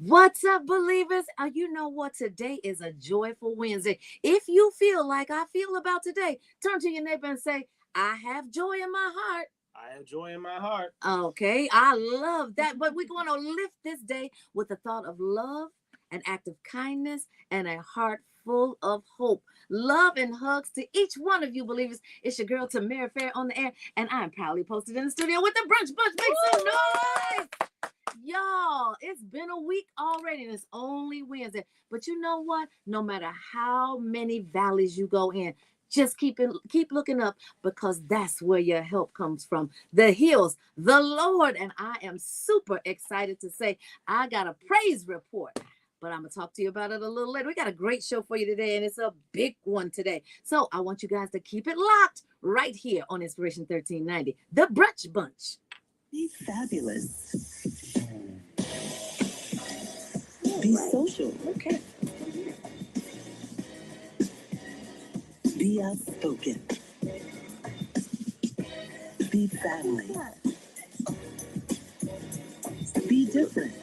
What's up, believers? You know what? Today is a joyful Wednesday. If you feel like I feel about today, turn to your neighbor and say, I have joy in my heart. I have joy in my heart. Okay, I love that. But we're going to lift this day with a thought of love, an act of kindness, and a heart full of hope. Love and hugs to each one of you, believers. It's your girl, Tamara Fair, on the air, and I'm proudly posted in the studio with the Brunch Bunch. Make some noise! Y'all, it's been a week already and it's only Wednesday. But you know what? No matter how many valleys you go in, just keep looking up because that's where your help comes from. The hills, the Lord. And I am super excited to say I got a praise report. But I'm going to talk to you about it a little later. We got a great show for you today, and it's a big one today. So I want you guys to keep it locked right here on Inspiration 1390, the Brunch Bunch. Be fabulous. Be social. Okay. Be outspoken. Be family. Be different.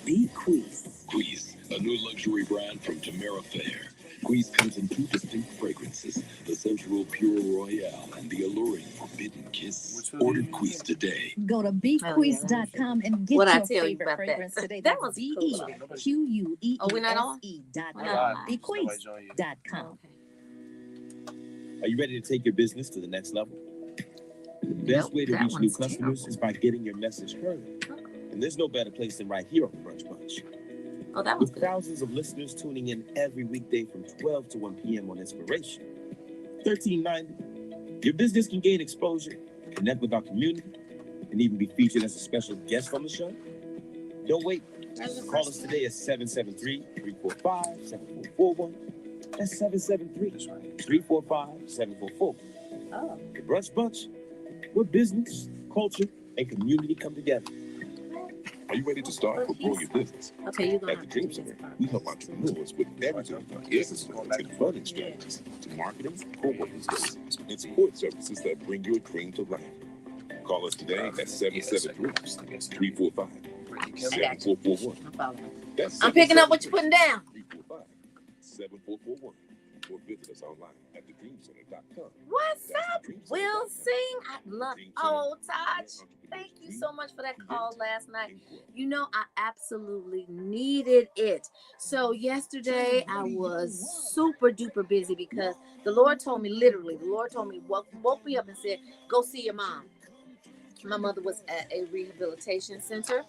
Be Queez. Queez, a new luxury brand from Tamara Fair. Queez comes in two distinct fragrances, the sensual Pure Royale and the alluring Forbidden Kiss. Order Queez today. Go to bequeez.com and get What I your tell you favorite about fragrance that? today. That That's was cool. BEQUEEZE.com. Oh, we're not on? Bequeez.com. Are you ready to take your business to the next level? The best way to that reach new one's customers terrible. is by getting your message heard. And there's no better place than right here on the Brunch Bunch. Oh, that was With good. thousands of listeners tuning in every weekday from 12 to 1 p.m. on Inspiration 1390, your business can gain exposure, connect with our community, and even be featured as a special guest on the show. Don't wait. Call us today at 773-345-7441. That's 773-345-7441. Oh. The Brunch Bunch, where business, culture, and community come together. Are you ready to start or grow your business? Okay, you're going At the Dream Center, we help entrepreneurs with everything from business plans and funding strategies to marketing, co-working space, and support services that bring your dream to life. Call us today at 773-345-7441. That's I'm picking up what you're putting down. 345-7441. Or visit us online at thedreamcenter.com. What's up? We'll sing. I love. Oh, Taj, thank you so much for that call last night. You know, I absolutely needed it. So yesterday I was super duper busy because the Lord told me, literally, the Lord told me, woke me up and said, go see your mom. My mother was at a rehabilitation center.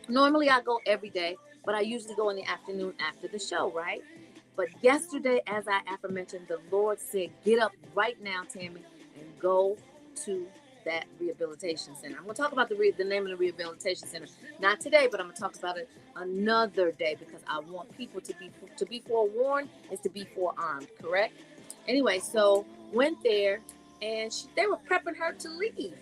Normally I go every day, but I usually go in the afternoon after the show, right? But yesterday, as I aforementioned, the Lord said, get up right now, Tammy, and go to that rehabilitation center. I'm going to talk about the name of the rehabilitation center. Not today, but I'm going to talk about it another day because I want people to be forewarned is to be forearmed, correct? Anyway, so went there, and they were prepping her to leave.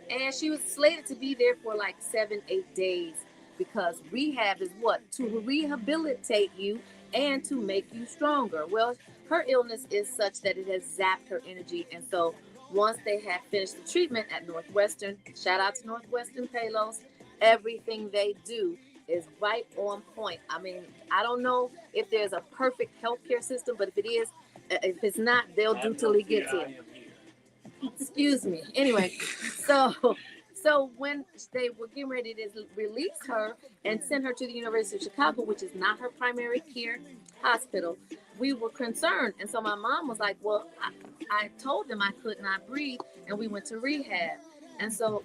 And she was slated to be there for like 7-8 days because rehab is what? To rehabilitate you and to make you stronger. Well, her illness is such that it has zapped her energy. And so once they had finished the treatment at Northwestern, shout out to Northwestern Palos, everything they do is right on point. I mean, I don't know if there's a perfect healthcare system, but if it is, if it's not, they'll do till he gets here. Excuse me. Anyway, so when they were getting ready to release her and send her to the University of Chicago, which is not her primary care hospital, we were concerned. And so my mom was like, well, I told them I could not breathe, and we went to rehab. And so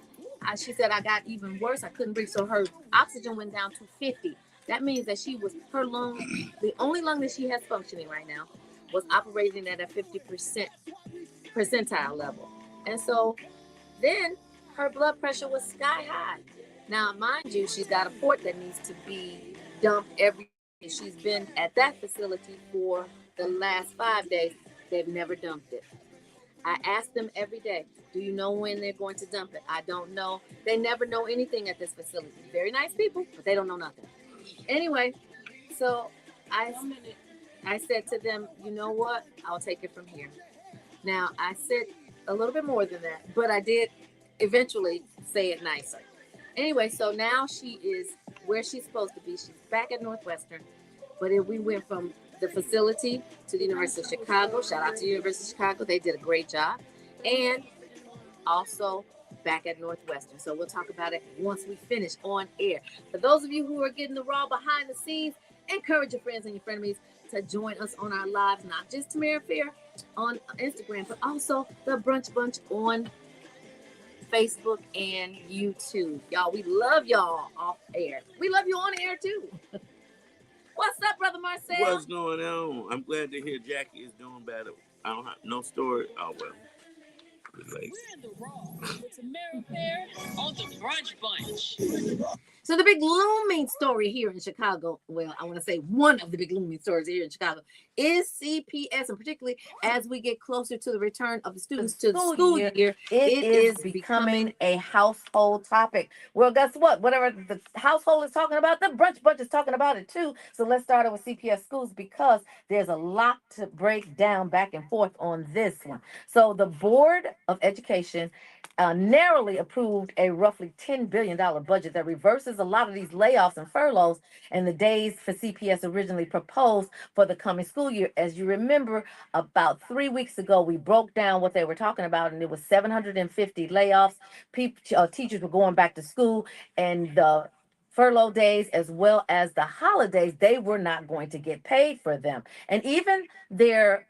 she said I got even worse. I couldn't breathe. So her oxygen went down to 50. That means that her lung, the only lung that she has functioning right now, was operating at a 50% percentile level. And so then her blood pressure was sky high. Now, mind you, she's got a port that needs to be dumped every day. She's been at that facility for the last 5 days. They've never dumped it. I ask them every day, do you know when they're going to dump it? I don't know. They never know anything at this facility. Very nice people, but they don't know nothing. Anyway, so I said to them, you know what? I'll take it from here. Now, I said a little bit more than that, but I did eventually say it nicer. Anyway, so now she is where she's supposed to be. She's back at Northwestern, but we went from the facility to the University of Chicago. Shout out to the University of Chicago. They did a great job. And also back at Northwestern. So we'll talk about it once we finish on air. For those of you who are getting the raw behind the scenes, encourage your friends and your frenemies to join us on our lives, not just Tamara Fair on Instagram, but also the Brunch Bunch on Facebook and YouTube. Y'all, we love y'all off air. We love you on air too. What's up, Brother Marcel? What's going on? I'm glad to hear Jackie is doing better. I don't have no story. Oh, well. We're in the raw with Tamara Fair on the Brunch Bunch. So the big looming story here in Chicago, well, I want to say one of the big looming stories here in Chicago is CPS, and particularly as we get closer to the return of the students to the school year, it is becoming a household topic. Well, guess what? Whatever the household is talking about, the Brunch Bunch is talking about it too. So let's start out with CPS schools because there's a lot to break down back and forth on this one. So the Board of Education narrowly approved a roughly $10 billion budget that reverses a lot of these layoffs and furloughs and the days for CPS originally proposed for the coming school year. As you remember, about 3 weeks ago, we broke down what they were talking about, and it was 750 layoffs. Teachers were going back to school, and the furlough days as well as the holidays, they were not going to get paid for them. And even their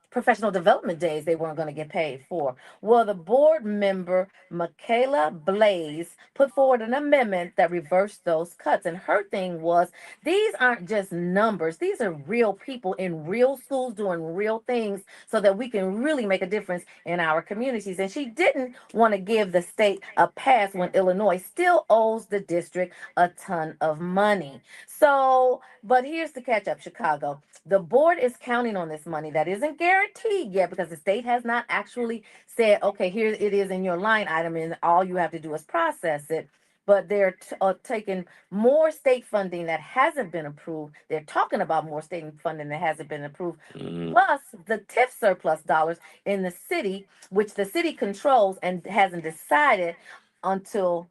professional development days, they weren't going to get paid for. Well, the board member, Michaela Blaze, put forward an amendment that reversed those cuts. And her thing was, these aren't just numbers. These are real people in real schools doing real things so that we can really make a difference in our communities. And she didn't want to give the state a pass when Illinois still owes the district a ton of money. So, but here's the catch up, Chicago. The board is counting on this money that isn't guaranteed yet because the state has not actually said, okay, here it is in your line item, and all you have to do is process it. But they're taking more state funding that hasn't been approved. They're talking about more state funding that hasn't been approved, plus the TIF surplus dollars in the city, which the city controls and hasn't decided until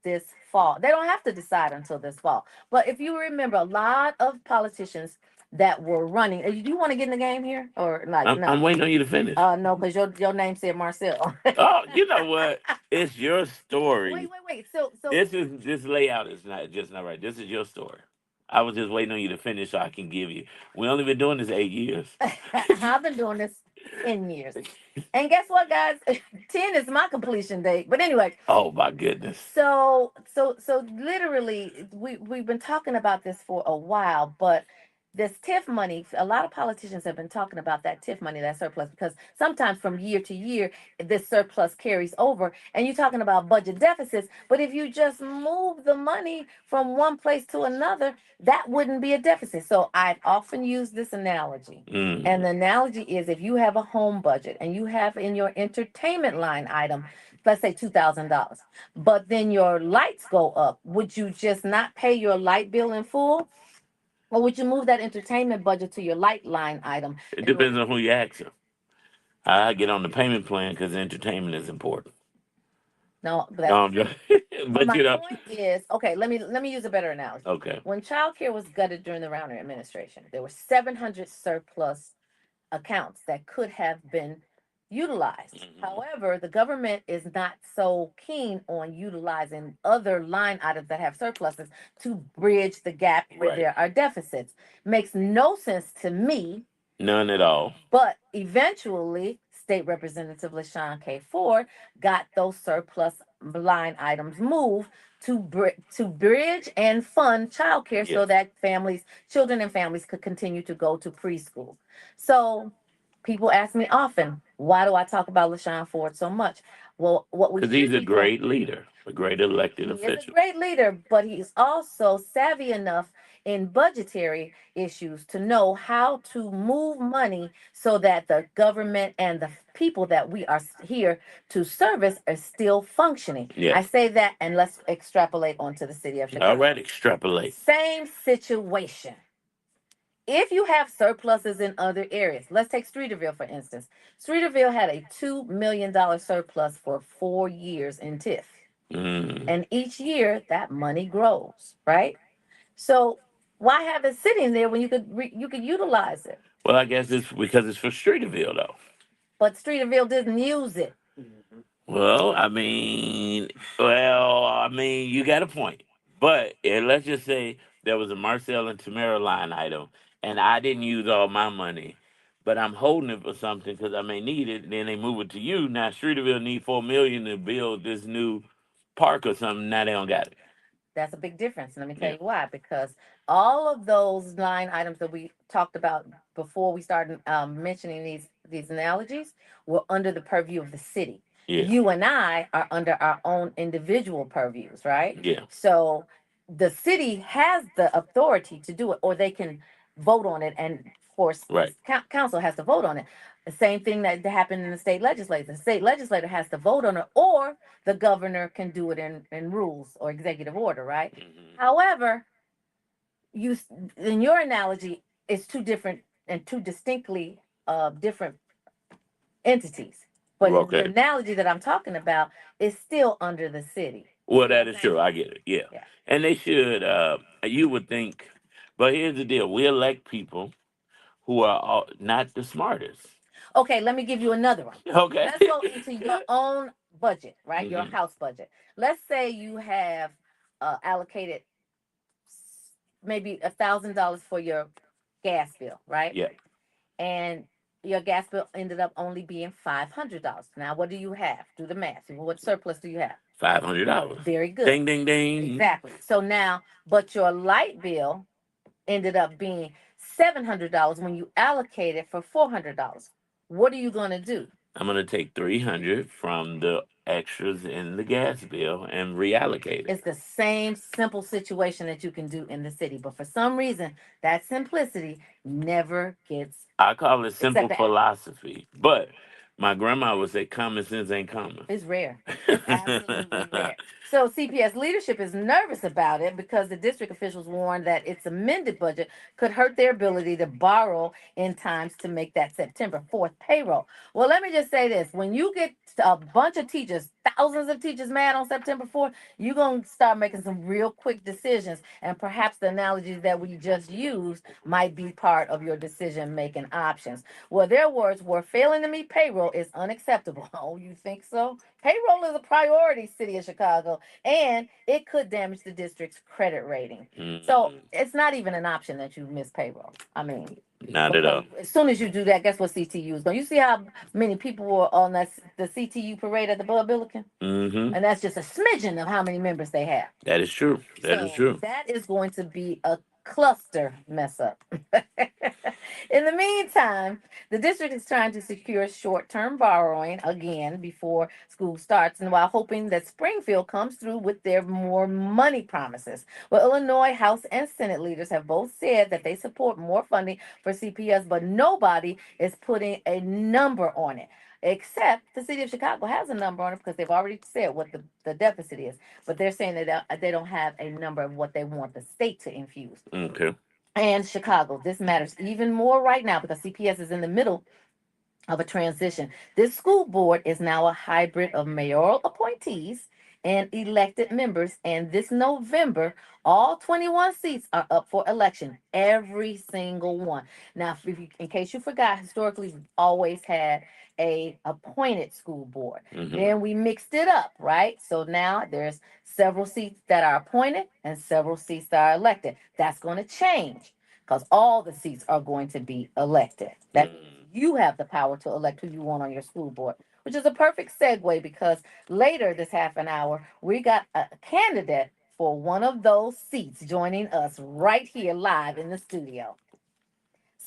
this fall. They don't have to decide until this fall. But if you remember, a lot of politicians that were running. Do you want to get in the game here or like? No, I'm waiting on you to finish. No, because your name said Marcel. Oh, you know what? It's your story. Wait. So This layout is not right. This is your story. I was just waiting on you to finish so I can give you. We only been doing this 8 years. I've been doing this 10 years. And guess what, guys? 10 is my completion date. But anyway. Oh my goodness. So literally we've been talking about this for a while, but this TIF money, a lot of politicians have been talking about that TIF money, that surplus, because sometimes from year to year, this surplus carries over. And you're talking about budget deficits. But if you just move the money from one place to another, that wouldn't be a deficit. So I've often used this analogy. And the analogy is if you have a home budget and you have in your entertainment line item, let's say $2,000, but then your lights go up, would you just not pay your light bill in full? Or would you move that entertainment budget to your light line item? It depends on who you ask. I get on the payment plan because entertainment is important. No, but but my you know, point is, okay, let me use a better analogy. Okay. When childcare was gutted during the Rauner administration, there were 700 surplus accounts that could have been utilized. However, the government is not so keen on utilizing other line items that have surpluses to bridge the gap where there are deficits. Makes no sense to me. None at all. But eventually, State Representative LaShawn K. Ford got those surplus line items moved to bridge and fund childcare so that children and families could continue to go to preschool. So people ask me often, why do I talk about LaShawn Ford so much? Well, because he's a great leader, a great elected official. He's a great leader, but he's also savvy enough in budgetary issues to know how to move money so that the government and the people that we are here to service are still functioning. Yes. I say that, and let's extrapolate onto the city of Chicago. All right, extrapolate. Same situation. If you have surpluses in other areas, let's take Streeterville, for instance. Streeterville had a $2 million surplus for 4 years in TIF. And each year that money grows, right? So why have it sitting there when you could utilize it? Well, I guess it's because it's for Streeterville, though. But Streeterville didn't use it. Well, you got a point. But let's just say there was a Marcel and Tamara line item, and I didn't use all my money, but I'm holding it for something because I may need it. Then they move it to you. Now Streeterville need $4 million to build this new park or something. Now they don't got it. That's a big difference. Let me tell Yeah. you why. Because all of those line items that we talked about before we started mentioning these analogies were under the purview of the city. Yeah. You and I are under our own individual purviews, right? Yeah. So the city has the authority to do it, or they can vote on it, and of course, Right. council has to vote on it. The same thing that happened in the state legislature. The state legislator has to vote on it, or the governor can do it in rules or executive order, right? Mhm. However, you in your analogy, it's two different and two distinctly different entities. But in the Okay. analogy that I'm talking about, it's still under the city. Well, See what that I'm is saying? true. I get it. Yeah. Yeah. And they should. You would think, but here's the deal: we elect people who are not the smartest. Okay, let me give you another one. Okay. Let's go into your own budget, right? Your Mhm. house budget. Let's say you have allocated maybe $1,000 for your gas bill, right? Yeah. And your gas bill ended up only being $500. Now, what do you have? Do the math. What surplus do you have? $500. Very good. Ding, ding, ding. Exactly. So now, but your light bill ended up being $700 when you allocated for $400. What are you going to do? I'm gonna take 300 from the extras in the gas bill and reallocate it. It's the same simple situation that you can do in the city, but for some reason, that simplicity never gets I call it simple accepted. philosophy, but my grandma would say common sense ain't common. It's rare. It's absolutely rare. So CPS leadership is nervous about it because the district officials warned that its amended budget could hurt their ability to borrow in times to make that September 4th payroll. Well, let me just say this. When you get a bunch of teachers, thousands of teachers mad on September 4th, you're going to start making some real quick decisions. And perhaps the analogies that we just used might be part of your decision-making options. Well, their words were failing to meet payroll is unacceptable. Oh, you think so? Payroll is a priority, City of Chicago, and it could damage the district's credit rating. So it's not even an option that you miss payroll. I mean, Not at all. as soon as you do that, guess what CTU is going? You see how many people were on the CTU parade at the Bud Billiken? Mm-hmm. And that's just a smidgen of how many members they have. That is true. That is true. That is going to be a cluster mess up. In the meantime, the district is trying to secure short-term borrowing again before school starts, and while hoping that Springfield comes through with their more money promises. Well, Illinois House and Senate leaders have both said that they support more funding for CPS, but nobody is putting a number on it. Except the city of Chicago has a number on it because they've already said what the deficit is. But they're saying that they don't have a number of what they want the state to infuse. Okay. And Chicago, this matters even more right now because CPS is in the middle of a transition. This school board is now a hybrid of mayoral appointees and elected members. And this November, all 21 seats are up for election, every single one. Now, in case you forgot, historically, we've always had a appointed school board. Mm-hmm. Then we mixed it up, right? So now there's several seats that are appointed and several seats that are elected. That's going to change because all the seats are going to be elected. That you have the power to elect who you want on your school board, which is a perfect segue because later this half an hour, we got a candidate for one of those seats joining us right here live in the studio.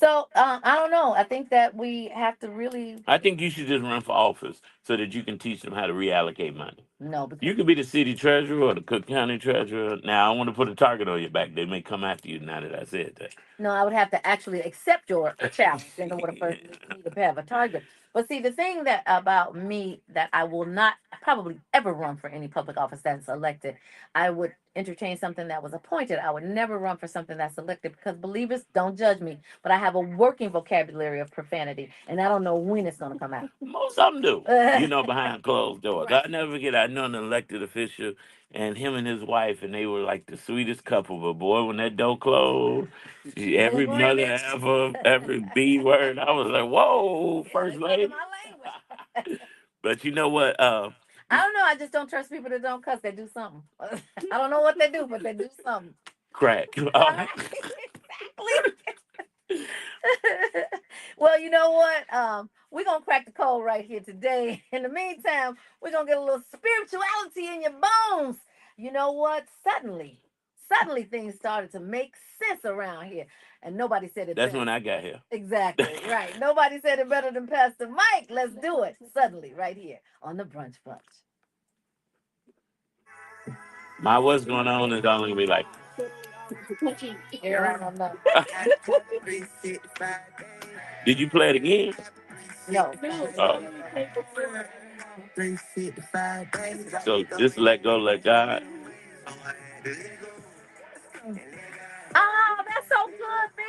So I don't know. I think that we have to really. I think you should just run for office so that you can teach them how to reallocate money. No, because You could be the city treasurer or the Cook County treasurer. Now, I want to put a target on your back. They may come after you now that I said that. no, I would have to actually accept your challenge in order for me to have a target. But see, the thing that about me that I will not probably ever run for any public office that's elected, I would entertain something that was appointed. I would never run for something that's elected because believers don't judge me, but I have a working vocabulary of profanity, and I don't know when it's going to come out. Most of them do. Behind closed doors. Right. I'll never forget. I know an elected official, and him and his wife, and they were like the sweetest couple. But boy, when that door closed, every mother ever, every B word, I was like, whoa, first lady. But you know what? I don't know. I just don't trust people that don't cuss. They do something. I don't know what they do, but they do something. Crack. Exactly. Well, you know what? We're gonna crack the code right here today. In the meantime, we're gonna get a little spirituality in your bones. You know what? Suddenly things started to make sense around here. And nobody said it That's better. when I got here. Exactly, right. Nobody said it better than Pastor Mike. Let's do it. Suddenly, right here on the Brunch Bunch. My what's going on is only gonna be like, Here I don't know. did you play it again? No. So just let go, let God. Oh, that's so good, B.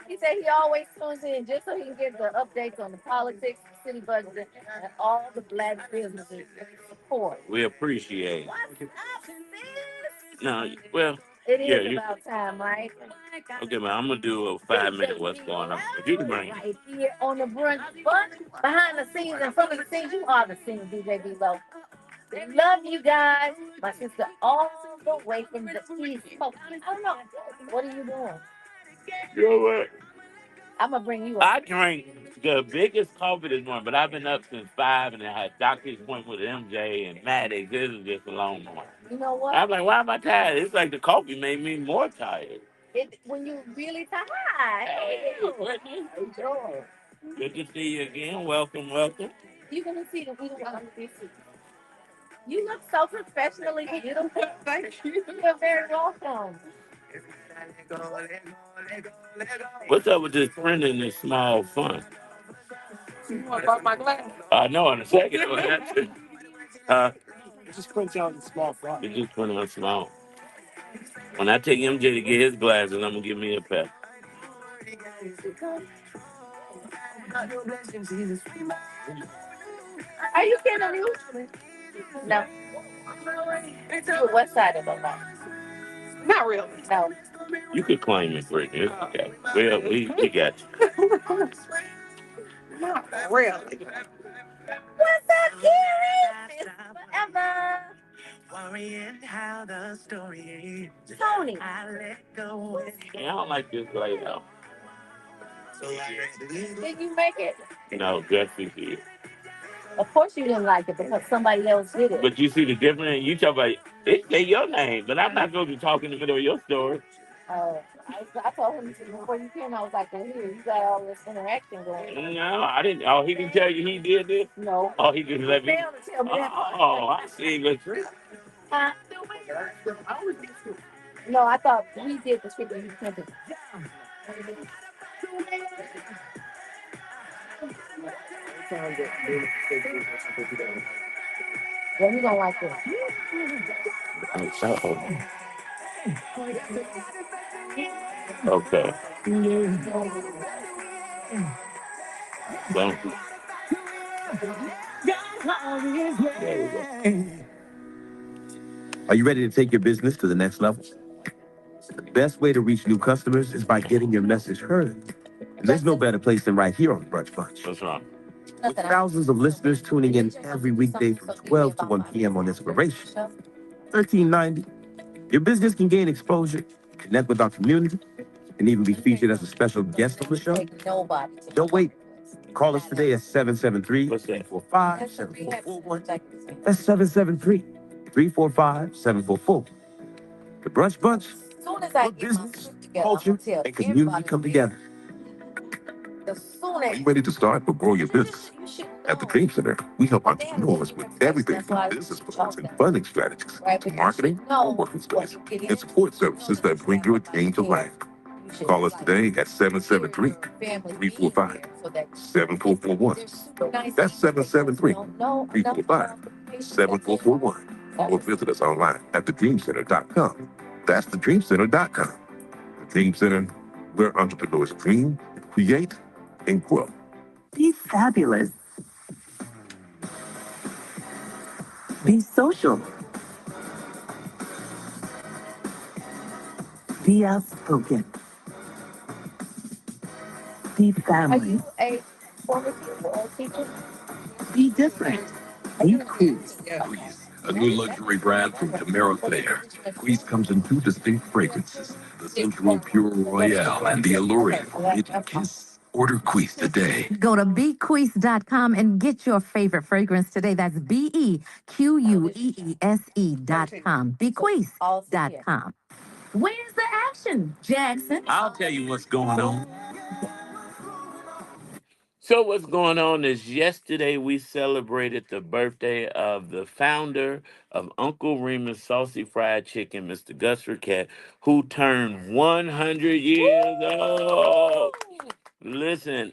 He said he always tunes in just so he can get the updates on the politics, the city budget, and all the black businesses support. We appreciate it. What's up, sis? No, well, It is yeah, about time, right? okay, man, I'm gonna do a 5 minute what's going on. But you can bring it. Right here on the Brunch Bunch, behind the scenes, in front of the scenes, you are the scene, DJ Below. Love you guys. My sister all the way from the East Coast. I don't know. What are you doing? You know what? I'm going to bring you up. I drank the biggest coffee this morning, but I've been up since 5 and I had doctor's appointment with MJ and Maddox. This is just a long morning. You know what? I'm like, why am I tired? It's like the coffee made me more tired. When you really tired. Hey, Whitney. Good to see you again. Welcome, welcome. You're going to see the video on this. You look so professionally beautiful. Thank you. You're very welcome. What's up with this printing this small font? You want to buy my glass? I know in a second. Just print out in small font. It just print on small. When I take MJ to get his glasses, I'm gonna give me a pair. Are you kidding me? No. The west side of the line. Not really. No. You could claim it, Brittany. It's okay. Well, we got you. Not really. What's up, Gary? It's forever. Tony. I don't like this layout. Did you make it? No, Jesse did. Of course you didn't like it because somebody else did it. But you see the difference? You talk about it, say your name, but I'm not going to be talking in the middle of your story. I told him before you came, I was like, well, here, you got all this interaction going on. No, I didn't. Oh, he didn't tell you he did this? No. Oh, he just let me. Failed to tell me that part. Oh, I see. But Huh? No, I thought we did the script and you sent it. Well, you don't like this. okay. Thank you. Are you ready to take your business to the next level? The best way to reach new customers is by getting your message heard. And there's no better place than right here on Brunch Bunch. What's wrong? With thousands of listeners tuning in every weekday from 12 to 1 p.m. on Inspiration, $13.90, your business can gain exposure, connect with our community, and even be featured as a special guest on the show. Don't wait. Call us today at 773-345-7441. That's 773-345-7441. The Brunch Bunch, where business, culture, and community come together. Are you ready to start or grow your business? At the Dream Center, we help entrepreneurs with everything from business plans and funding strategies to marketing, working space, and support services that bring your dream to life. Call us today at 773-345-7441. That's 773-345-7441. Or visit us online at thedreamcenter.com. That's thedreamcenter.com. The Dream Center, where entrepreneurs dream, create, and grow. Be fabulous. Be social. Be outspoken. Be Are family. you a former teacher or teacher? Be different. Be cool. Grease, a new luxury brand from Tamara Fair. Grease comes in two distinct fragrances, the sensual Pure Royale and the alluring Forbidden Kiss. Order Grease today. Go to bequeese.com and get your favorite fragrance today. That's BEQUEESE.com. Bequeeze.com. Where's the action, Jackson? I'll tell you what's going on. So what's going on is yesterday we celebrated the birthday of the founder of Uncle Remus Saucy Fried Chicken, Mr. Gus Rickett, who turned 100 years old. Listen,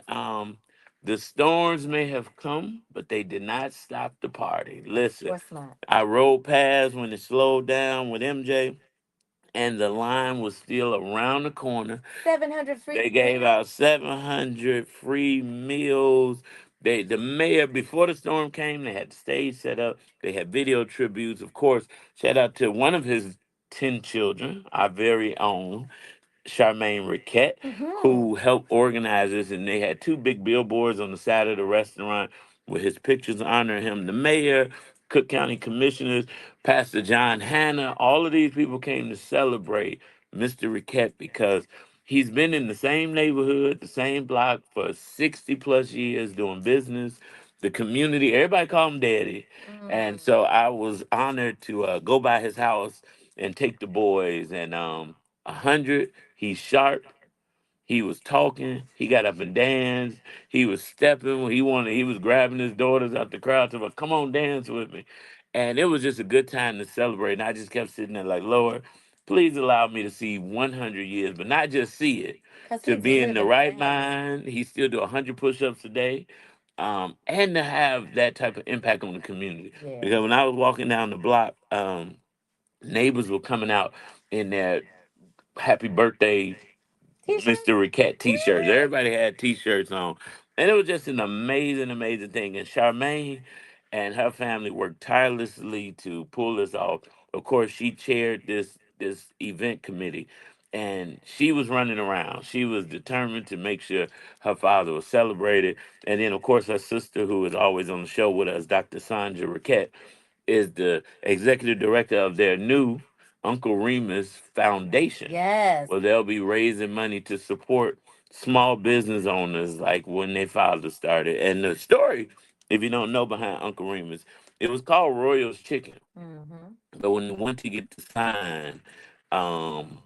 the storms may have come, but they did not stop the party. Listen, Of course not. I rode past when it slowed down with MJ, and the line was still around the corner. 700 free. They gave out 700 free meals. The mayor, before the storm came, they had the stage set up. They had video tributes. Of course, shout out to one of his 10 children, our very own. Charmaine Riquette, who helped organize this, and they had two big billboards on the side of the restaurant with his pictures honoring him. The mayor, Cook County commissioners, Pastor John Hanna, all of these people came to celebrate Mr. Riquette because he's been in the same neighborhood, the same block for 60 plus years doing business. The community, everybody called him Daddy. And so I was honored to go by his house and take the boys and 100. He's sharp. He was talking. He got up and danced. He was stepping. He wanted. He was grabbing his daughters out the crowd to like, come on, dance with me. And it was just a good time to celebrate. And I just kept sitting there like, Lord, please allow me to see 100 years, but not just see it, to be in the right mind. He still do 100 push-ups a day, and to have that type of impact on the community. Yeah. Because when I was walking down the block, neighbors were coming out in their happy birthday Mr. Riquette t-shirts. Everybody had t-shirts on. And it was just an amazing, amazing thing. And Charmaine and her family worked tirelessly to pull this off. Of course, she chaired this event committee, and she was running around. She was determined to make sure her father was celebrated. And then, of course, her sister, who is always on the show with us, Dr. Sandra Riquette, is the executive director of their new Uncle Remus Foundation. Yes. Well, they'll be raising money to support small business owners like when their father started. And the story, if you don't know behind Uncle Remus, it was called Royal's Chicken. But when he went to get the sign, um,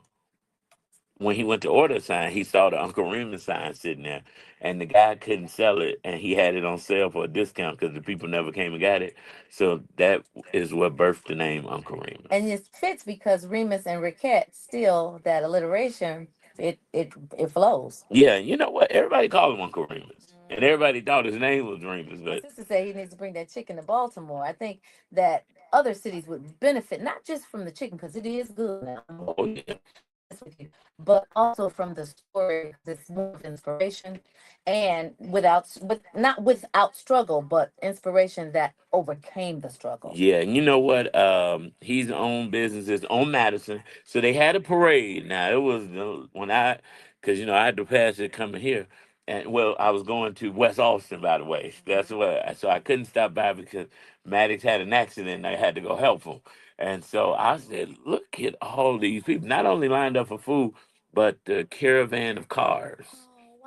when he went to order a sign, he saw the Uncle Remus sign sitting there, and the guy couldn't sell it, and he had it on sale for a discount because the people never came and got it. So that is what birthed the name Uncle Remus. And it fits because Remus and Riquette still that alliteration. It flows. Yeah, you know what? Everybody called him Uncle Remus, and everybody thought his name was Remus. My But sister said he needs to bring that chicken to Baltimore. I think that other cities would benefit not just from the chicken because it is good now. oh yeah, With you, but also from the story. 'Cause it's more of inspiration, and with not without struggle, but inspiration that overcame the struggle. yeah, and you know what? He's owned businesses on Madison, so they had a parade. Now it was when because I had to pass it coming here, and well, I was going to West Austin, by the way. That's what, so I couldn't stop by because Maddox had an accident, and I had to go help him. And so I said, "Look at all these people! Not only lined up for food, but the caravan of cars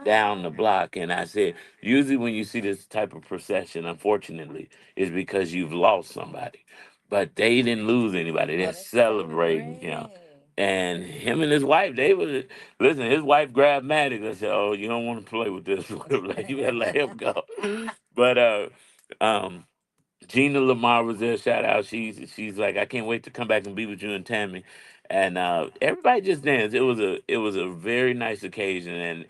down the block." And I said, usually when you see this type of procession, unfortunately, is because you've lost somebody. But they didn't lose anybody. They're celebrating him. And him and his wife, they was listen. His wife grabbed Maddox and said, "Oh, you don't want to play with this. Like, you gotta let him go." But um, Gina Lamar was there. Shout out. She's like, "I can't wait to come back and be with you and Tammy." And everybody just danced. It was a very nice occasion, and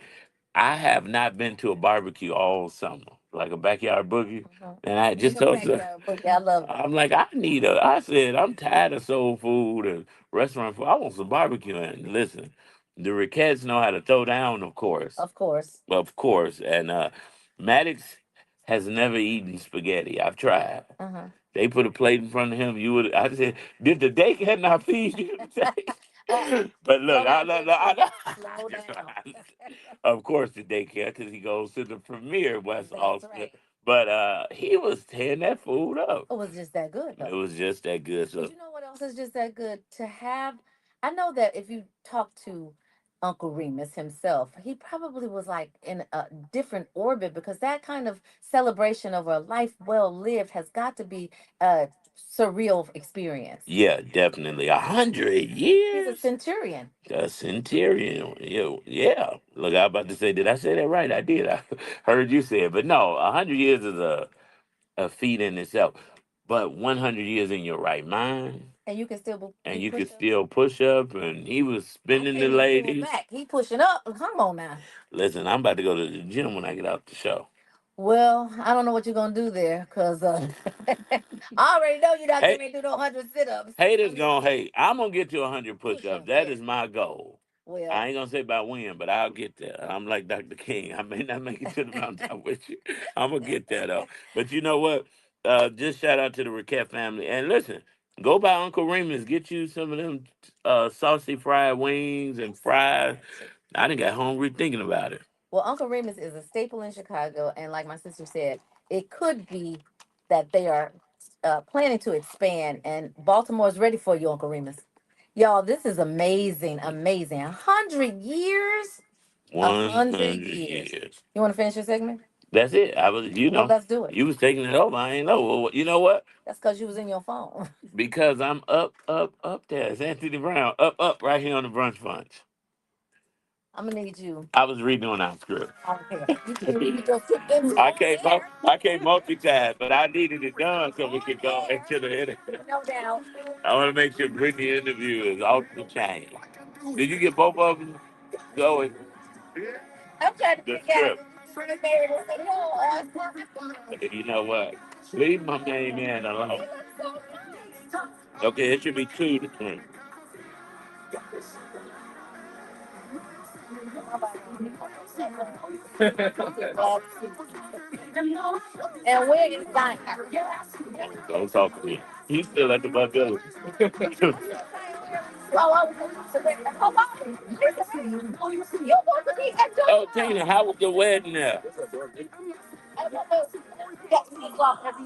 I have not been to a barbecue all summer, like a backyard boogie. And I just told her, I love it. I'm like, I said, I'm tired of soul food and restaurant food. I want some barbecue. And listen, the Riquettes know how to throw down, of course. Of course. Of course. And Maddox has never eaten spaghetti. I've tried. They put a plate in front of him. You would. I said, did the daycare not feed you today? But look, Slow down. of course the daycare because he goes to the premier West That's Austin. right. But he was tearing that food up. It was just that good, It though. was just that good. But So you know what else is just that good to have? I know that if you talk to Uncle Remus himself, he probably was like in a different orbit because that kind of celebration of a life well lived has got to be a surreal experience. yeah, definitely 100 He's a years. centurion. A centurion. Yeah, yeah. Look, I was about to say, did I say that right? I did. I heard you say it, but no, 100 years is a feat in itself. But 100 years in your right mind, And you can still and do you could push-ups. still push up, and he was I spinning can't the even do it ladies. back. He pushing up. Come on now. Listen, I'm about to go to the gym when I get out the show. Well, I don't know what you're gonna do there, cause I already know you're not Hey, gonna do no 100 sit-ups. haters I'm just gonna saying hate. I'm gonna get to 100 push-ups. push-ups. That Yeah. is my goal. I Well, ain't gonna say by when, but I'll get there. I'm like Dr. King. I may not make it to the mountaintop with you. I'm gonna get there though. But you know what? Just shout out to the Raquette family. And listen, go by Uncle Remus. Get you some of them saucy fried wings and fries. I done got hungry thinking about it. well, Uncle Remus is a staple in Chicago, and like my sister said, it could be that they are planning to expand, and Baltimore's ready for you, Uncle Remus. Y'all, this is amazing, amazing. 100 years, a 100 hundred years. years. You want to finish your segment? That's it. I was, Well, let's do it. you was taking it over. I ain't know. Well, you know what? That's because you was in your phone. Because I'm up, up, up there. It's Anthony Brown. Up, up, right here on the brunch bunch. I'm gonna need you. I was redoing our script. I don't care. You can read your script in I can't multitask, but I needed it done so we could go into the interview. no doubt. I want to make sure Brittany interview is off the chain. Did you get both of them going? I'm trying to The figure out. script. If Mary will say, no, You know what? Leave my main man alone. Okay, it should be 2 to 3. and where is Diner? Don't talk to me. He's still at the Bud Village. Oh, Tina, how was the wedding there?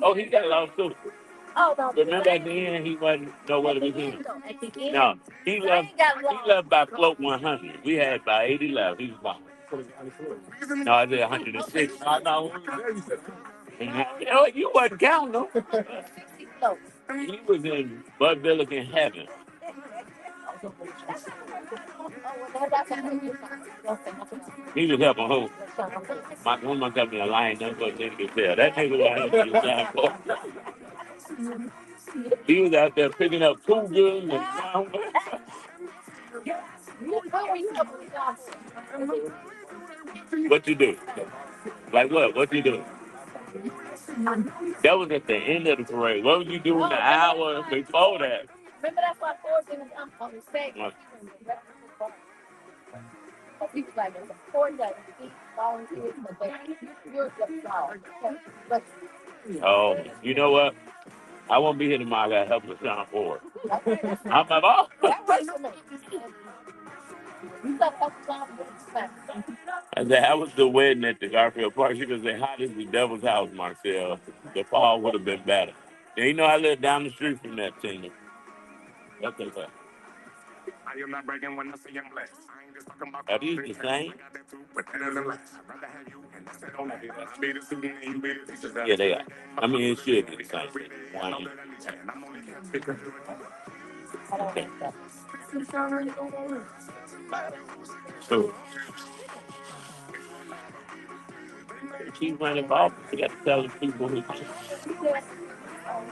Oh, he got lost too. Oh no! Remember at the end he wasn't nowhere to be seen. At the end, No, he left. He left by float 100. We had by 80 left. He was gone. No, I did 106. No, no. You wasn't counting them. He was in Bud Village in heaven. He was helping who? My woman got me a lion. That's what nigga could tell. That nigga was lying for. He was out there picking up cougars and what you do? Like what? What you do? That was at the end of the parade. What was you doing the hour before that? Remember that's why Ford's in on the stage. He was like, it's important that we volunteers, but you're the power. But Oh, you know what? I won't be here tomorrow. I got to help with Sean Ford. I'm like, oh. that works for me. You got to help John Ford. I said, how was the wedding at the Garfield Park? She was say, hot as the devil's house, Marcel. The fall would have been better. And you know, I live down the street from that team. That's okay. I am not bragging when I say I'm blessed. I ain't just talking about. Are these the same? Yeah, they are. I mean, it should be the same thing. One. Okay. So, keep running off. You got to tell the people who.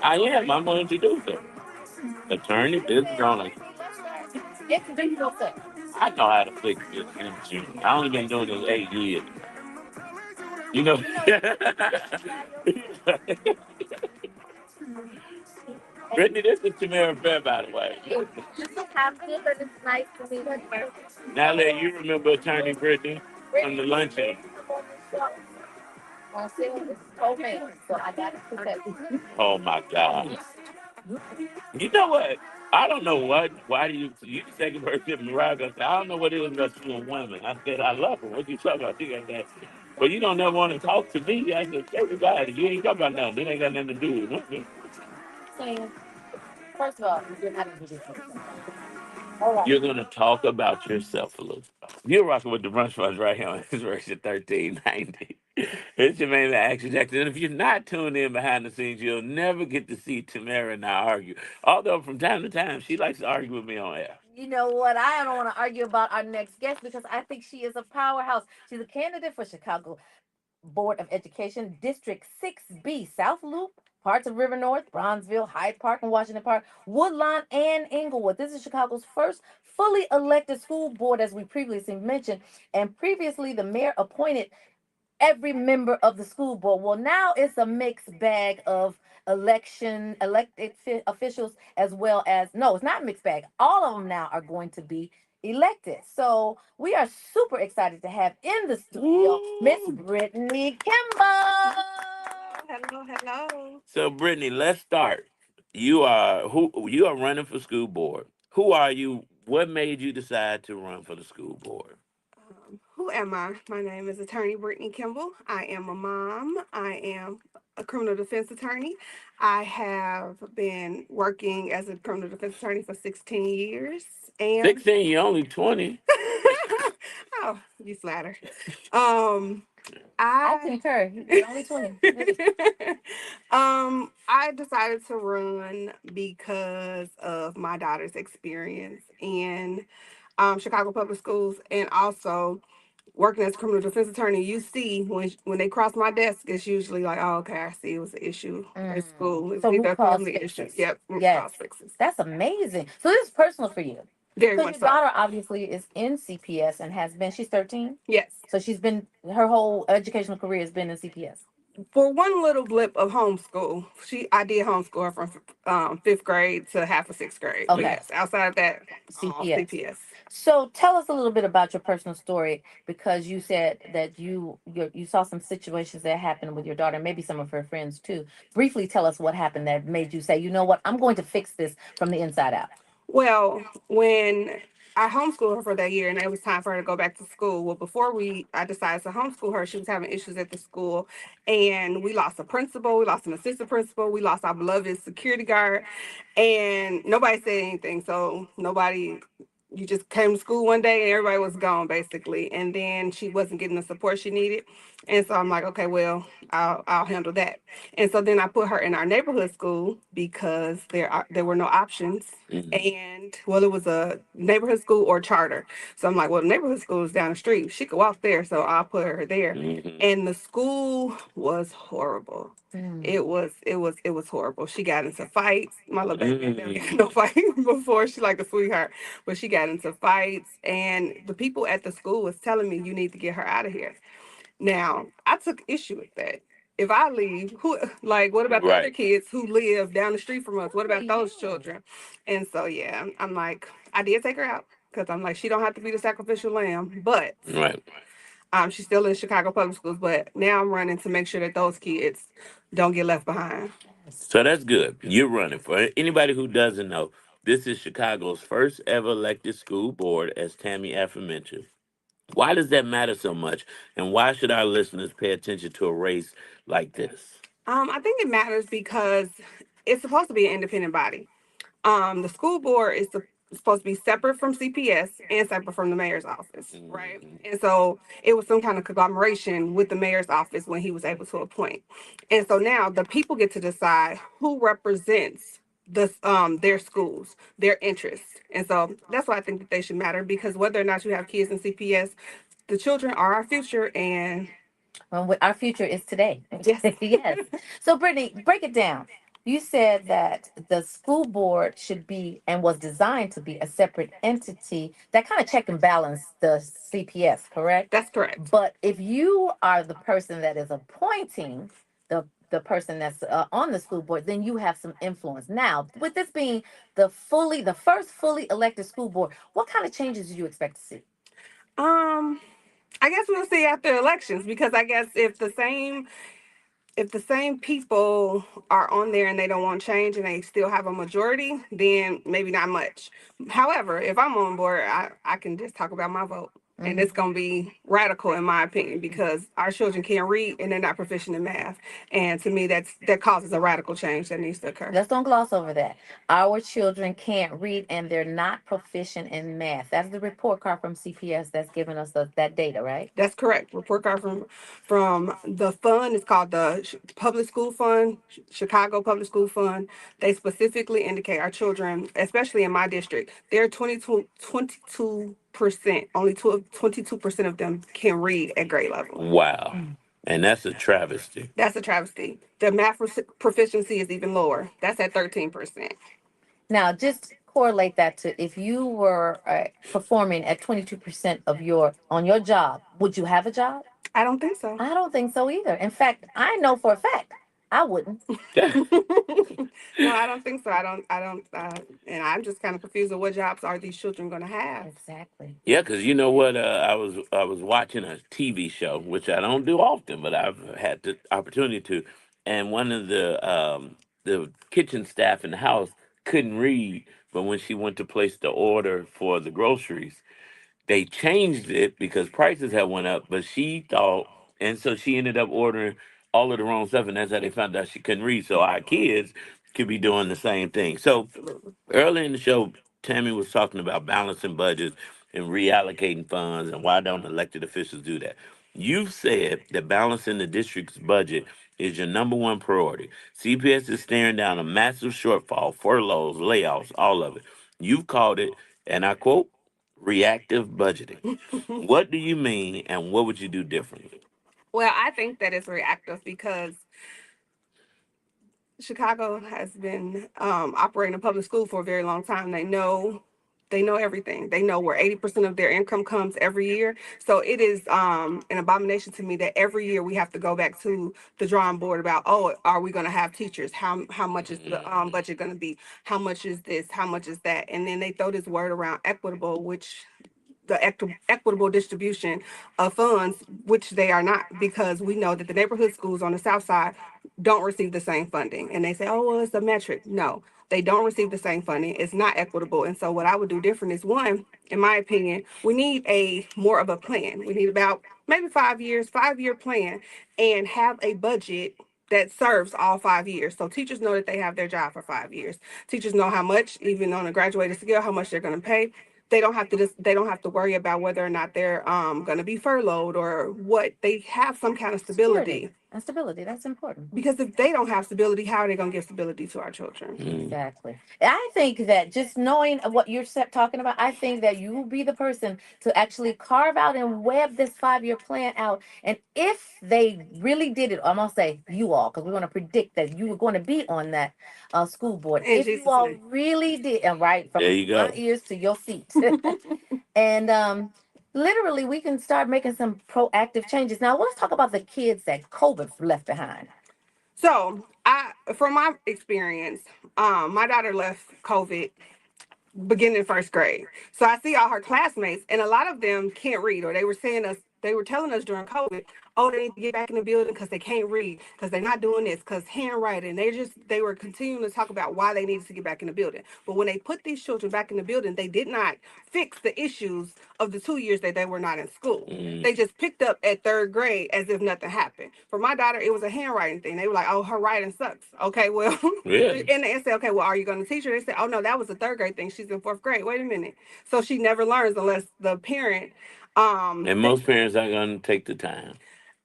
I am. I'm going to introduce them. Attorney, business owner. I know how to fix this. I only been doing this 8 years. You know. Brittany, this is Tamara Fair, by the way. It's nice to meet you. Now that you remember Attorney Brittany from the luncheon. Marcel is homemade, so I got to protect you. Oh my God. You know what? I don't know what. Why do you second person Mariah? I don't know what it is about you and women. I said I love her. What you talking about? You got that. But you don't never want to talk to me. I said, everybody, you ain't talking about nothing. It ain't got nothing to do with women. Saying, first of all, you're not going to do this. All right. You're gonna talk about yourself a little. You're rocking with the brunch funds right here on Inspiration 1390. It's your main man, Action Jackson. And if you're not tuned in behind the scenes, you'll never get to see Tamara and I argue. Although from time to time, she likes to argue with me on air. You know what? I don't want to argue about our next guest because I think she is a powerhouse. She's a candidate for Chicago Board of Education, District 6B, South Loop, parts of River North, Bronzeville, Hyde Park, and Washington Park, Woodlawn, and Inglewood. This is Chicago's first fully elected school board, as we previously mentioned. And previously, the mayor appointed every member of the school board. Well, now it's a mixed bag of elected officials as well as no, it's not mixed bag. All of them now are going to be elected. So we are super excited to have in the studio Miss Brittany Kimball. Hello, hello. So, Brittany, let's start. You are running for school board. Who are you? What made you decide to run for the school board? Who am I? My name is Attorney Brittany Kimball. I am a mom. I am a criminal defense attorney. I have been working as a criminal defense attorney for 16 years. And 16, you're only 20. oh, you flatter. Um, I I concur. You're only 20. I decided to run because of my daughter's experience in Chicago Public Schools, and also working as a criminal defense attorney. You see, when they cross my desk, it's usually like, oh, okay, I see it was an issue at school. It's So either root a cause family issue. fixes. Yep, root Yes. cause fixes. That's amazing. So this is personal for you. Very So much your so. daughter obviously is in CPS and has been. She's 13. Yes. So she's been her whole educational career has been in CPS. For one little blip of homeschool, I did homeschool her from fifth grade to half of sixth grade. But Okay. yes, outside of that, all CPS. CPS. So tell us a little bit about your personal story because you said that you saw some situations that happened with your daughter, maybe some of her friends too. Briefly tell us what happened that made you say, you know what, I'm going to fix this from the inside out. Well, when I homeschooled her for that year and it was time for her to go back to school. Well, before I decided to homeschool her, she was having issues at the school, and we lost a principal, we lost an assistant principal, we lost our beloved security guard, and nobody said anything. So nobody, you just came to school one day and everybody was gone basically. And then she wasn't getting the support she needed. And so I'm like, okay, well, I'll handle that. And so then I put her in our neighborhood school because there were no options. And well, it was a neighborhood school or charter. So I'm like, well, the neighborhood school is down the street. She could walk there, so I'll put her there. And the school was horrible. It was horrible. She got into fights. My little baby never got in no fight before. She like a sweetheart, but she got into fights, and the people at the school was telling me you need to get her out of here. Now I took issue with that. If I leave, who like what about the other Right. kids who live down the street from us? What about those children? And so yeah, I'm like, I did take her out because I'm like, she don't have to be the sacrificial lamb, but Right. she's still in Chicago Public Schools. But now I'm running to make sure that those kids don't get left behind. So that's good. You're running. For anybody who doesn't know, this is Chicago's first ever elected school board, as Tammy aforementioned. Why does that matter so much? And why should our listeners pay attention to a race like this? I think it matters because it's supposed to be an independent body. The school board is supposed to be separate from CPS and separate from the mayor's office, right? And so it was some kind of conglomeration with the mayor's office when he was able to appoint. And so now the people get to decide who represents their schools, their interests. And so that's why I think that they should matter, because whether or not you have kids in CPS, the children are our future. And Well, our future is today. yes. Yes. So, Brittany, break it down. You said that the school board should be and was designed to be a separate entity that kind of check and balance the CPS, correct? That's correct. But if you are the person that is appointing the person that's on the school board, then you have some influence. Now, with this being the first fully elected school board, what kind of changes do you expect to see? Um, I guess we'll see after elections, because I guess if the same people are on there and they don't want change and they still have a majority, then maybe not much. However, if I'm on board, I can just talk about my vote. And it's going to be radical, in my opinion, because our children can't read and they're not proficient in math. And to me, that causes a radical change that needs to occur. Let's don't gloss over that. Our children can't read and they're not proficient in math. That's the report card from CPS that's giving us that data, right? That's correct. Report card from the fund. It's called the Public School Fund, Chicago Public School Fund. They specifically indicate our children, especially in my district, they're 22%. Only 22% of them can read at grade level. Wow. And that's a travesty. That's a travesty. The math proficiency is even lower. That's at 13%. Now, just correlate that to if you were performing at 22% of your job, would you have a job? I don't think so. I don't think so either. In fact, I know for a fact I wouldn't. No, I don't think so. And I'm just kind of confused with what jobs are these children going to have. Exactly. Yeah, because you know what? I was watching a TV show, which I don't do often, but I've had the opportunity to, and one of the kitchen staff in the house couldn't read, but when she went to place the order for the groceries, they changed it because prices had went up, but she thought, and so she ended up ordering all of the wrong stuff, and that's how they found out she couldn't read. So our kids could be doing the same thing. So early in the show, Tammy was talking about balancing budgets and reallocating funds, and why don't elected officials do that? You've said that balancing the district's budget is your number one priority. CPS is staring down a massive shortfall, furloughs, layoffs, all of it. You've called it, and I quote, reactive budgeting. What do you mean, and what would you do differently? Well, I think that it's reactive because Chicago has been operating a public school for a very long time. They know everything. They know where 80% of their income comes every year. So it is an abomination to me that every year we have to go back to the drawing board about, oh, are we going to have teachers? How much is the budget going to be? How much is this? How much is that? And then they throw this word around equitable, which the equitable distribution of funds, which they are not, because we know that the neighborhood schools on the south side don't receive the same funding. And they say, oh, well, it's a metric. No, they don't receive the same funding. It's not equitable. And so what I would do different is, one, in my opinion, we need a more of a plan. We need about maybe 5 years, 5-year plan, and have a budget that serves all 5 years. So teachers know that they have their job for 5 years. Teachers know how much, even on a graduated scale, how much they're going to pay. They don't have to worry about whether or not they're going to be furloughed or what. They have some kind of stability. And stability, that's important. Because if they don't have stability, how are they going to give stability to our children? Exactly. I think that just knowing what you're talking about, I think that you will be the person to actually carve out and web this 5-year plan out. And if they really did it, I'm going to say you all, because we're going to predict that you were going to be on that school board. In If Jesus' you all name. really did, and right from There you go. my ears to your feet. And literally, we can start making some proactive changes. Now, let's talk about the kids that COVID left behind. So, from my experience, my daughter left COVID beginning first grade. So I see all her classmates, and a lot of them can't read, or they were telling us during COVID, oh, they need to get back in the building because they can't read, because they're not doing this, because handwriting. They were continuing to talk about why they needed to get back in the building. But when they put these children back in the building, they did not fix the issues of the 2 years that they were not in school. They just picked up at third grade as if nothing happened. For my daughter, it was a handwriting thing. They were like, oh, her writing sucks. Okay, well, Really? and they said, okay, well, are you going to teach her? They said, oh, no, that was a third grade thing. She's in fourth grade. Wait a minute. So she never learns unless the parent. And most parents aren't going to take the time.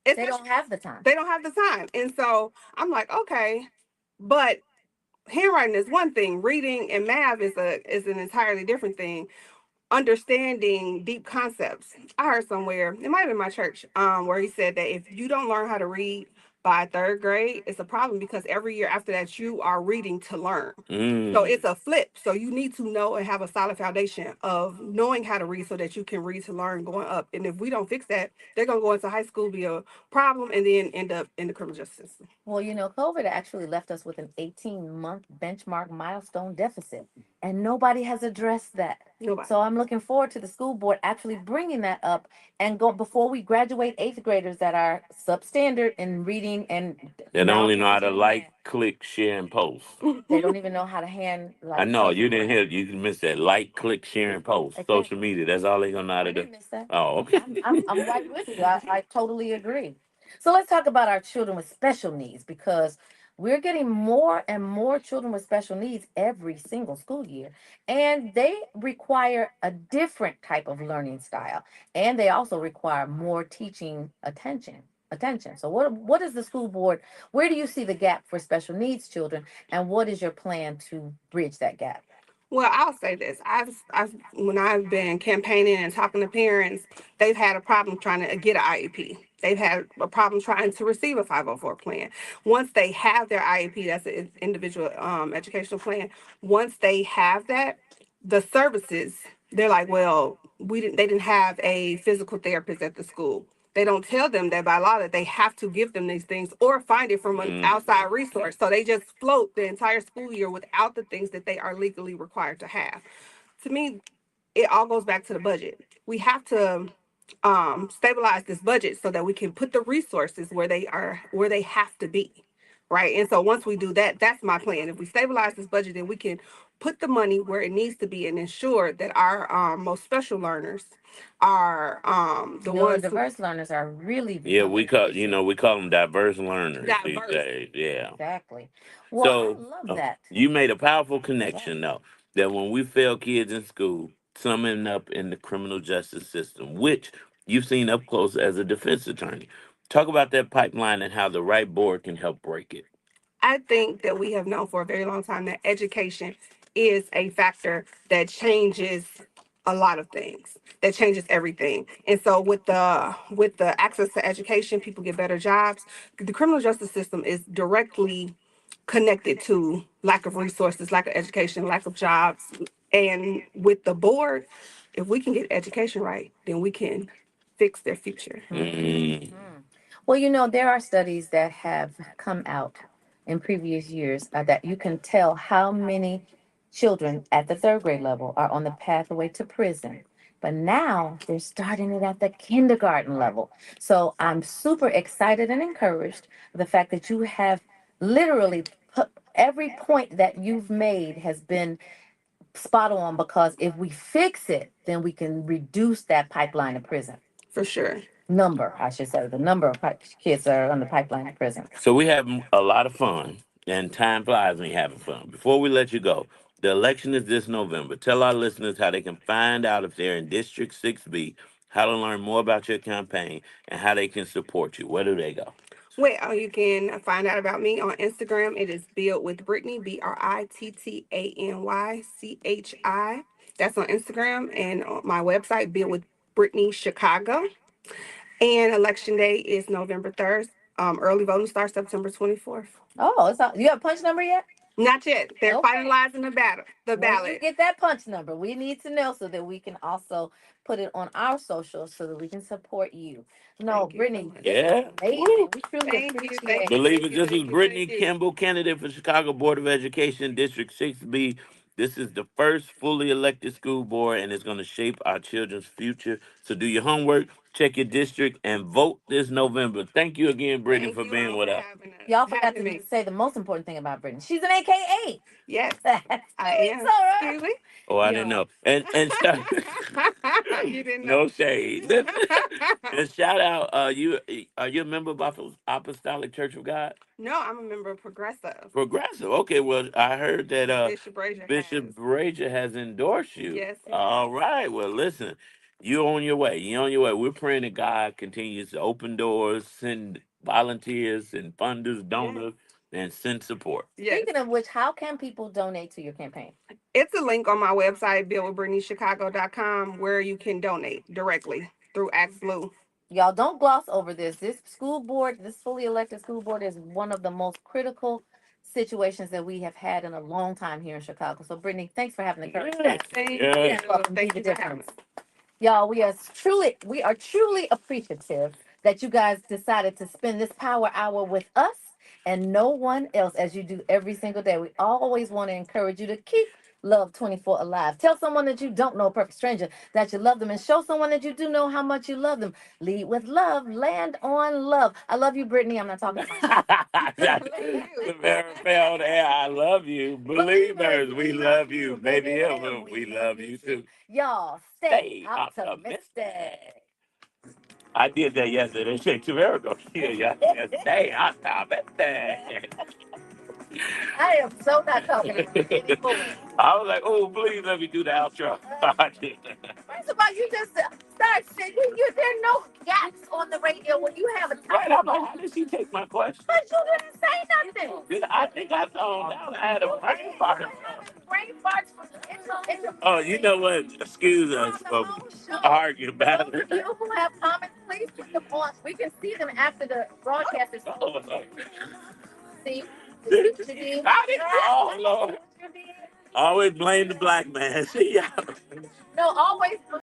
They don't have the time. They don't have the time. And so I'm like, okay, but handwriting is one thing. Reading and math is an entirely different thing. Understanding deep concepts. I heard somewhere, it might have been my church, where he said that if you don't learn how to read by third grade, it's a problem, because every year after that you are reading to learn. So it's a flip. So you need to know and have a solid foundation of knowing how to read so that you can read to learn going up. And if we don't fix that, they're gonna go into high school, be a problem, and then end up in the criminal justice system. Well, COVID actually left us with an 18-month benchmark milestone deficit, and nobody has addressed that. Nobody. So I'm looking forward to the school board actually bringing that up and go before we graduate eighth graders that are substandard in reading and They don't only know how to malfunctioning like, math. click, share, and post. They don't even know how to hand I like know you puzzle didn't crap. hear. You missed that. Like, click, share, and post. Social Exactly. media. That's all they gonna know how I to do. didn't miss that. Oh, okay. I'm right with you. I totally agree. So let's talk about our children with special needs because we're getting more and more children with special needs every single school year. And they require a different type of learning style. And they also require more teaching attention. So what is the school board? Where do you see the gap for special needs children? And what is your plan to bridge that gap? Well, I'll say this. When I've been campaigning and talking to parents, they've had a problem trying to get an IEP. They've had a problem trying to receive a 504 plan. Once they have their IEP, that's an individual educational plan. Once they have that, the services, they're like, well, they didn't have a physical therapist at the school. They don't tell them that by law that they have to give them these things or find it from an outside resource. So they just float the entire school year without the things that they are legally required to have. To me, it all goes back to the budget. We have to stabilize this budget so that we can put the resources where they have to be. Right. And so once we do that, that's my plan. If we stabilize this budget, then we can put the money where it needs to be and ensure that our most special learners are the ones who Neurodiverse learners are really Yeah, becoming we an call issue. we call them diverse learners these diverse. days. Yeah. Exactly. Well, I So love that. you made a powerful Yes. connection though that when we fail kids in school, some end up in the criminal justice system, which you've seen up close as a defense attorney. Talk about that pipeline and how the right board can help break it. I think that we have known for a very long time that education is a factor that changes a lot of things, that changes everything. And so with the access to education, people get better jobs. The criminal justice system is directly connected to lack of resources, lack of education, lack of jobs. And with the board, if we can get education right, then we can fix their future. Mm. Well, there are studies that have come out in previous years that you can tell how many children at the third grade level are on the pathway to prison. But now they're starting it at the kindergarten level. So I'm super excited and encouraged the fact that you have literally put every point that you've made has been spot on because if we fix it, then we can reduce that pipeline of prison For sure. number, I should say, the number of kids that are on the pipeline to prison. So we have a lot of fun, and time flies when you're having fun. Before we let you go, the election is this November. Tell our listeners how they can find out if they're in District 6B, how to learn more about your campaign, and how they can support you. Where do they go? Well, you can find out about me on Instagram. It is Build with Brittany, BRITTANYCHI. That's on Instagram, and on my website, Build with Brittany Chicago. And election day is November 3rd. Early voting starts September 24th. Oh, you have a punch number yet? Not yet. They're Okay. finalizing the When you ballot. get that punch number, we need to know so that we can also put it on our socials so that we can support you. No, Thank you so Brittany, much. this is Yeah. amazing. Woo. We truly Thank you, appreciate thank you, Believe thank it, you, this is thank you, Brittany thank you. Kimball, candidate for Chicago Board of Education, District 6B. This is the first fully elected school board, and it's going to shape our children's future. So do your homework, check your district, and vote this November. Thank you again, Brittany, Thank for you being all with for us. having us, Y'all forgot having to me. say the most important thing about Brittany. She's an AKA. Yes, That's I so am. right. Excuse me. Oh, I didn't Yo. know. And shout, You didn't know. no shade. And shout out, you are you a member of Apostolic Church of God? No, I'm a member of Progressive. Progressive. Okay, well, I heard that Bishop Brazier has. Bishop Brazier has endorsed you. Yes, he All has. right. Well, listen, you're on your way. You're on your way. We're praying that God continues to open doors, send volunteers and funders, Yes. donors, and send support. Yes. Speaking of which, how can people donate to your campaign? It's a link on my website, buildwithbrittanychicago.com, where you can donate directly through Act Blue. Y'all don't gloss over this. This school board, this fully elected school board, is one of the most critical situations that we have had in a long time here in Chicago. So, Brittany, thanks for having the courage to Yes. Thank Yes. you. step up and be Thank the you for having difference. us. Y'all, we are truly appreciative that you guys decided to spend this power hour with us and no one else as you do every single day. We always want to encourage you to keep Love 24 Alive. Tell someone that you don't know, a perfect stranger, that you love them, and show someone that you do know how much you love them. Lead with love. Land on love. I love you, Brittany. I'm not talking about The very failed air. I love you. Believers, we love you. Baby Hilda, we love you too. Y'all, stay Stay optimistic. optimistic. I did that yesterday. Shit, 2 hours ago. Yeah, stay optimistic. I am so not talking to you anymore. I was like, oh, please let me do the outro. First of all, you just start singing. There are no gaps on the radio when you have a Right, topic. I'm like, how did she take my question? But you didn't say nothing. I think I zoned out. I had a brain fart. Brain farts from Oh, you know what? Excuse us for arguing about those it. of you who have comments, please put them on. We can see them after the broadcast is Oh, see. See what you did? I didn't. Oh, Lord. Always blame the black man. See y'all. No, always